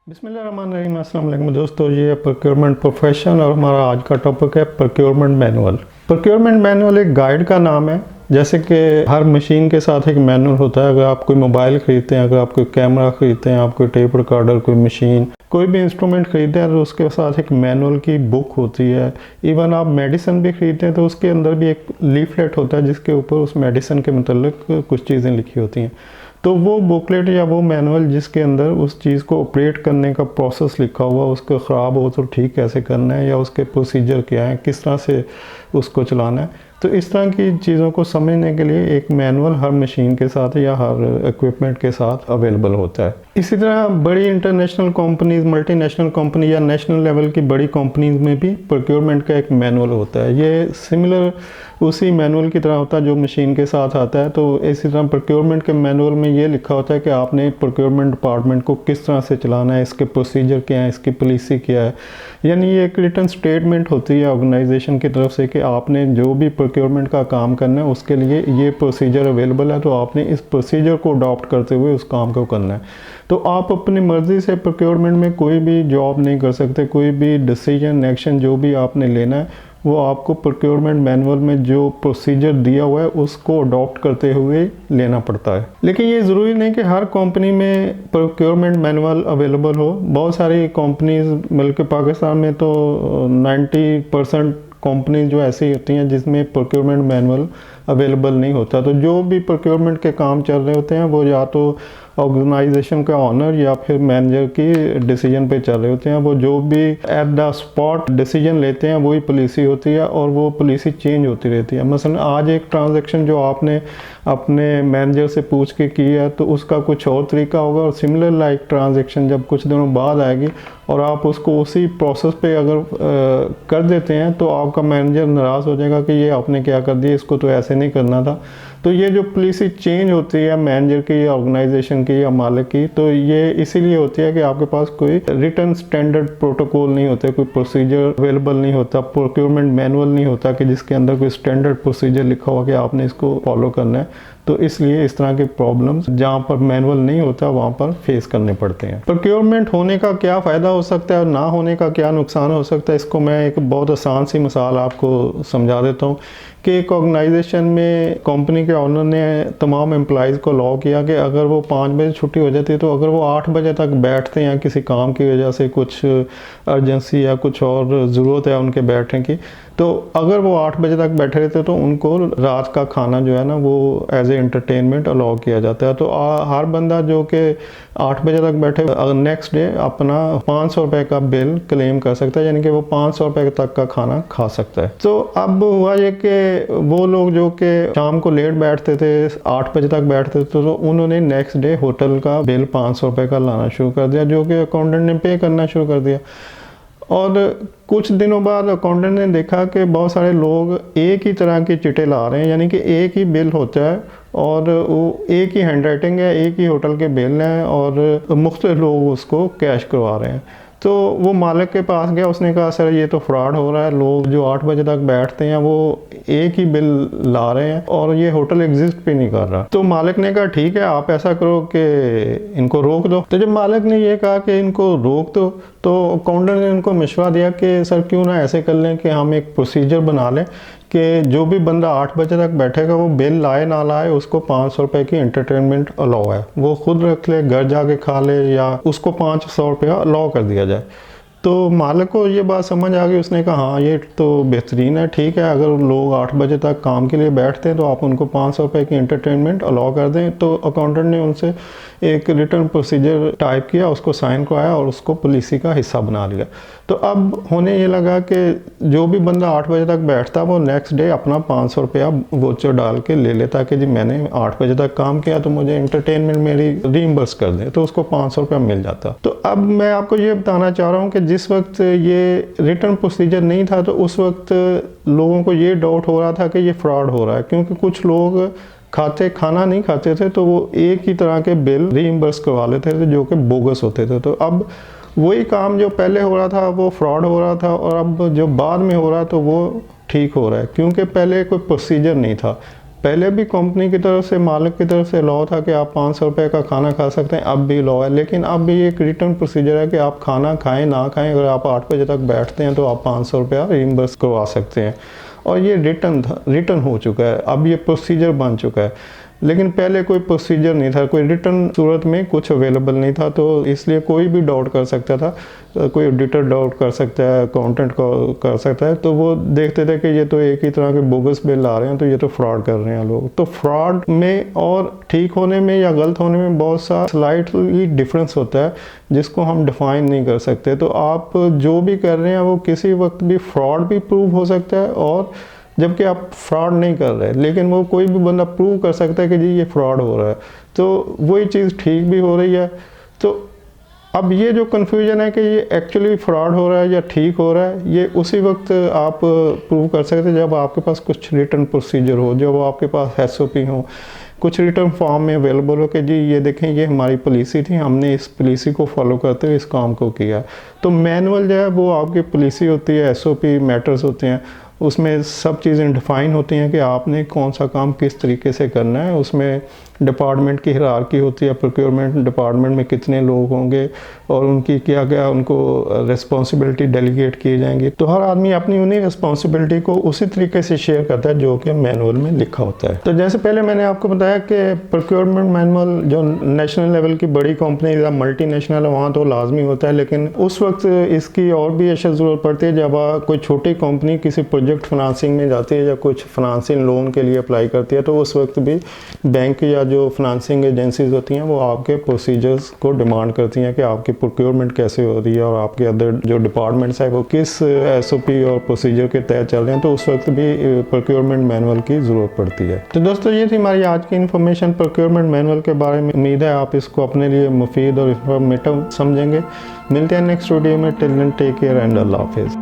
बिस्मिल्लाहिर्रहमानिर्रहीम, अस्सलाम वालेकुम दोस्तों। ये है प्रोक्योरमेंट प्रोफेशन और हमारा आज का टॉपिक है प्रोक्योरमेंट मैनुअल। प्रोक्योरमेंट मैनुअल एक गाइड का नाम है। जैसे कि हर मशीन के साथ एक मैनुअल होता है। अगर आप कोई मोबाइल ख़रीदते हैं, अगर आप कोई कैमरा ख़रीदते हैं, आप कोई टेप रिकॉर्डर, कोई मशीन, कोई भी इंस्ट्रूमेंट ख़रीदते हैं तो उसके साथ एक मैनुअल की बुक होती है। इवन आप मेडिसिन भी ख़रीदते हैं तो उसके अंदर भी एक लीफलेट होता है जिसके ऊपर उस मेडिसिन के मतलब कुछ चीज़ें लिखी होती हैं। तो वो बुकलेट या वो मैनुअल जिसके अंदर उस चीज़ को ऑपरेट करने का प्रोसेस लिखा हुआ, उसको ख़राब हो तो ठीक कैसे करना है या उसके प्रोसीजर क्या है, किस तरह से उसको चलाना है, तो इस तरह की चीज़ों को समझने के लिए एक मैनुअल हर मशीन के साथ या हर इक्विपमेंट के साथ अवेलेबल होता है। इसी तरह बड़ी इंटरनेशनल कंपनीज, मल्टीनेशनल कंपनी या नेशनल लेवल की बड़ी कंपनीज में भी प्रोक्योरमेंट का एक मैनुअल होता है। ये सिमिलर उसी मैनुअल की तरह होता है जो मशीन के साथ आता है। तो इसी तरह प्रोक्योरमेंट के मैनुअल में ये लिखा होता है कि आपने प्रोक्योरमेंट डिपार्टमेंट को किस तरह से चलाना है, इसके प्रोसीजर क्या है, इसकी पॉलिसी क्या है। यानी ये एक रिटन स्टेटमेंट होती है ऑर्गेनाइजेशन की तरफ से कि आपने जो भी प्रोक्योरमेंट का काम करना है उसके लिए ये प्रोसीजर अवेलेबल है, तो आपने इस प्रोसीजर को अडॉप्ट करते हुए उस काम को करना है। तो आप अपनी मर्ज़ी से प्रोक्योरमेंट में कोई भी जॉब नहीं कर सकते। कोई भी डिसीजन, एक्शन जो भी आपने लेना है वो आपको प्रोक्योरमेंट मैनुअल में जो प्रोसीजर दिया हुआ है उसको अडॉप्ट करते हुए लेना पड़ता है। लेकिन ये ज़रूरी नहीं कि हर कंपनी में प्रोक्योरमेंट मैनुअल अवेलेबल हो। बहुत सारी कंपनीज, बल्कि पाकिस्तान में तो 90% कंपनीज जो ऐसी होती हैं जिसमें प्रोक्योरमेंट मैनुअल अवेलेबल नहीं होता। तो जो भी प्रोक्योरमेंट के काम चल रहे होते हैं वो या तो ऑर्गेनाइजेशन का ऑनर या फिर मैनेजर की डिसीजन पे चल रहे होते हैं। वो जो भी एट द स्पॉट डिसीजन लेते हैं वही पॉलिसी होती है और वो पॉलिसी चेंज होती रहती है। मसलन आज एक ट्रांजैक्शन जो आपने अपने मैनेजर से पूछ के की है तो उसका कुछ और तरीका होगा, और सिमिलर लाइक ट्रांजैक्शन जब कुछ दिनों बाद आएगी और आप उसको उसी प्रोसेस पे अगर कर देते हैं तो आपका मैनेजर नाराज़ हो जाएगा कि ये आपने क्या कर दिया, इसको तो ऐसे नहीं करना था। तो ये जो पॉलिसी चेंज होती है मैनेजर की या ऑर्गेनाइजेशन की या मालिक की, तो ये इसीलिए होती है कि आपके पास कोई रिटन स्टैंडर्ड प्रोटोकॉल नहीं होते, कोई प्रोसीजर अवेलेबल नहीं होता, प्रोक्योरमेंट मैनुअल नहीं होता कि जिसके अंदर कोई स्टैंडर्ड प्रोसीजर लिखा हुआ कि आपने इसको फॉलो करना है। तो इसलिए इस तरह के प्रॉब्लम्स जहाँ पर मैनुअल नहीं होता वहाँ पर फेस करने पड़ते हैं। प्रोक्योरमेंट होने का क्या फ़ायदा हो सकता है और ना होने का क्या नुकसान हो सकता है, इसको मैं एक बहुत आसान सी मिसाल आपको समझा देता हूँ कि एक ऑर्गेनाइजेशन में कंपनी के ऑनर ने तमाम एम्प्लॉइज़ को अलाउ किया कि अगर वो 5 बजे छुट्टी हो जाती है तो अगर वो 8 बजे तक बैठते हैं, किसी काम की वजह से कुछ अर्जेंसी या कुछ और ज़रूरत है उनके बैठने की, तो अगर वो 8 बजे तक बैठे रहते तो उनको रात का खाना जो है ना वो एज ए एंटरटेनमेंट अलाउ किया जाता है। तो हर बंदा जो कि 8 बजे तक बैठे नेक्स्ट डे अपना 500 रुपये का बिल क्लेम कर सकता है, यानी कि वो 500 रुपये तक का खाना खा सकता है। तो अब हुआ ये कि वो लोग जो कि शाम को लेट बैठते थे, 8 बजे तक बैठते थे, तो उन्होंने नेक्स्ट डे होटल का बिल 500 रुपये का लाना शुरू कर दिया, जो कि अकाउंटेंट ने पे करना शुरू कर दिया। और कुछ दिनों बाद अकाउंटेंट ने देखा कि बहुत सारे लोग एक ही तरह की चिट्ठे ला रहे हैं, यानी कि एक ही बिल होता है और वो एक ही हैंड राइटिंग है, एक ही होटल के बिल हैं और मुख्तलिफ लोग उसको कैश करवा रहे हैं। तो वो मालिक के पास गया, उसने कहा सर ये तो फ्रॉड हो रहा है, लोग जो 8 बजे तक बैठते हैं वो एक ही बिल ला रहे हैं और ये होटल एग्जिस्ट भी नहीं कर रहा। तो मालिक ने कहा ठीक है, आप ऐसा करो कि इनको रोक दो। तो जब मालिक ने ये कहा कि इनको रोक दो तो अकाउंटेंट ने उनको मशवरा दिया कि सर क्यों ना ऐसे कर लें कि हम एक प्रोसीजर बना लें कि जो भी बंदा 8 बजे तक बैठेगा वो बिल लाए ना लाए उसको 500 रुपये की एंटरटेनमेंट अलाउ है, वो खुद रख ले, घर जाके खा ले, या उसको 500 रुपया अलाउ कर दिया जाए। तो मालिक को ये बात समझ आ गई, उसने कहा हाँ ये तो बेहतरीन है, ठीक है, अगर लोग 8 बजे तक काम के लिए बैठते हैं तो आप उनको 500 रुपये की एंटरटेनमेंट अलाउ कर दें। तो अकाउंटेंट ने उनसे एक रिटर्न प्रोसीजर टाइप किया, उसको साइन करवाया और उसको पॉलिसी का हिस्सा बना लिया। तो अब होने ये लगा कि जो भी बंदा 8 बजे तक बैठता वो नेक्स्ट डे अपना 500 रुपया वोचर डाल के ले लेता कि जी मैंने 8 बजे तक काम किया तो मुझे एंटरटेनमेंट मेरी रीइंबर्स कर दें, तो उसको 500 रुपया मिल जाता। तो अब मैं आपको ये बताना चाह रहा हूँ कि जिस वक्त ये रिटर्न प्रोसीजर नहीं था तो उस वक्त लोगों को ये डाउट हो रहा था कि ये फ्रॉड हो रहा है, क्योंकि कुछ लोग खाना नहीं खाते थे तो वो एक ही तरह के बिल रीइंबर्स करवा लेते थे जो कि बोगस होते थे। तो अब वही काम जो पहले हो रहा था वो फ्रॉड हो रहा था और अब जो बाद में हो रहा है तो वो ठीक हो रहा है, क्योंकि पहले कोई प्रोसीजर नहीं था। पहले भी कंपनी की तरफ से, मालिक की तरफ से लॉ था कि आप 500 रुपये का खाना खा सकते हैं, अब भी लॉ है। लेकिन अब भी एक रिटर्न प्रोसीजर है कि आप खाना खाएं ना खाएं, अगर आप 8 बजे तक बैठते हैं तो आप 500 रुपया रिइम्बर्स करवा सकते हैं। और ये रिटर्न हो चुका है, अब ये प्रोसीजर बन चुका है। लेकिन पहले कोई प्रोसीजर नहीं था, कोई रिटर्न सूरत में कुछ अवेलेबल नहीं था, तो इसलिए कोई भी डाउट कर सकता था। कोई ऑडिटर डाउट कर सकता है, अकाउंटेंट कर सकता है, तो वो देखते थे कि ये तो एक ही तरह के बोगस बिल आ रहे हैं, तो ये तो फ्रॉड कर रहे हैं लोग। तो फ्रॉड में और ठीक होने में या गलत होने में बहुत सा स्लाइटली डिफरेंस होता है, जिसको हम डिफाइन नहीं कर सकते। तो आप जो भी कर रहे हैं वो किसी वक्त भी फ्रॉड भी प्रूव हो सकता है, और जबकि आप फ्रॉड नहीं कर रहे, लेकिन वो कोई भी बंदा प्रूव कर सकता है कि जी ये फ्रॉड हो रहा है, तो वही चीज़ ठीक भी हो रही है। तो अब ये जो कन्फ्यूजन है कि ये एक्चुअली फ्रॉड हो रहा है या ठीक हो रहा है, ये उसी वक्त आप प्रूव कर सकते हैं जब आपके पास कुछ रिटर्न प्रोसीजर हो, जब आपके पास SOP हो, कुछ रिटर्न फॉर्म में अवेलेबल हो कि जी ये देखें ये हमारी पॉलिसी थी, हमने इस पॉलिसी को फॉलो करते हुए इस काम को किया। तो मैनुअल जो है वो आपकी पॉलिसी होती है, SOP मैटर्स होते हैं, उसमें सब चीज़ें डिफ़ाइन होती हैं कि आपने कौन सा काम किस तरीके से करना है। उसमें डिपार्टमेंट की हिरार्की होती है, प्रोक्योरमेंट डिपार्टमेंट में कितने लोग होंगे और उनकी क्या क्या उनको रिस्पॉन्सिबिलिटी डेलीगेट की जाएंगी। तो हर आदमी अपनी उन्हीं रिस्पॉन्सिबिलिटी को उसी तरीके से शेयर करता है जो कि मैनुअल में लिखा होता है। तो जैसे पहले मैंने आपको बताया कि प्रोक्योरमेंट मैनुअल जो नेशनल लेवल की बड़ी कंपनी या मल्टीनेशनल है वहाँ तो लाजमी होता है, लेकिन उस वक्त इसकी और भी अशद ज़रूरत पड़ती है जब कोई छोटी कंपनी किसी प्रोजेक्ट फाइनेंसिंग में जाती है या कुछ फाइनेंसिंग लोन के लिए अप्लाई करती है, तो उस वक्त भी बैंक या जो फाइनेंसिंग एजेंसीज होती हैं वो आपके प्रोसीजर्स को डिमांड करती हैं कि आपकी प्रोक्योरमेंट कैसे हो रही है और आपके अदर जो डिपार्टमेंट्स है वो किस SOP और प्रोसीजर के तहत चल रहे हैं। तो उस वक्त भी प्रोक्योरमेंट मैनुअल की ज़रूरत पड़ती है। तो दोस्तों ये थी हमारी आज की इन्फॉर्मेशन प्रोक्योरमेंट मैनुअल के बारे में। उम्मीद है आप इसको अपने लिए मुफीद और इंफॉर्मेटिव समझेंगे। मिलते हैं नेक्स्ट वीडियो में। Till then take care and अल्लाह हाफिज़।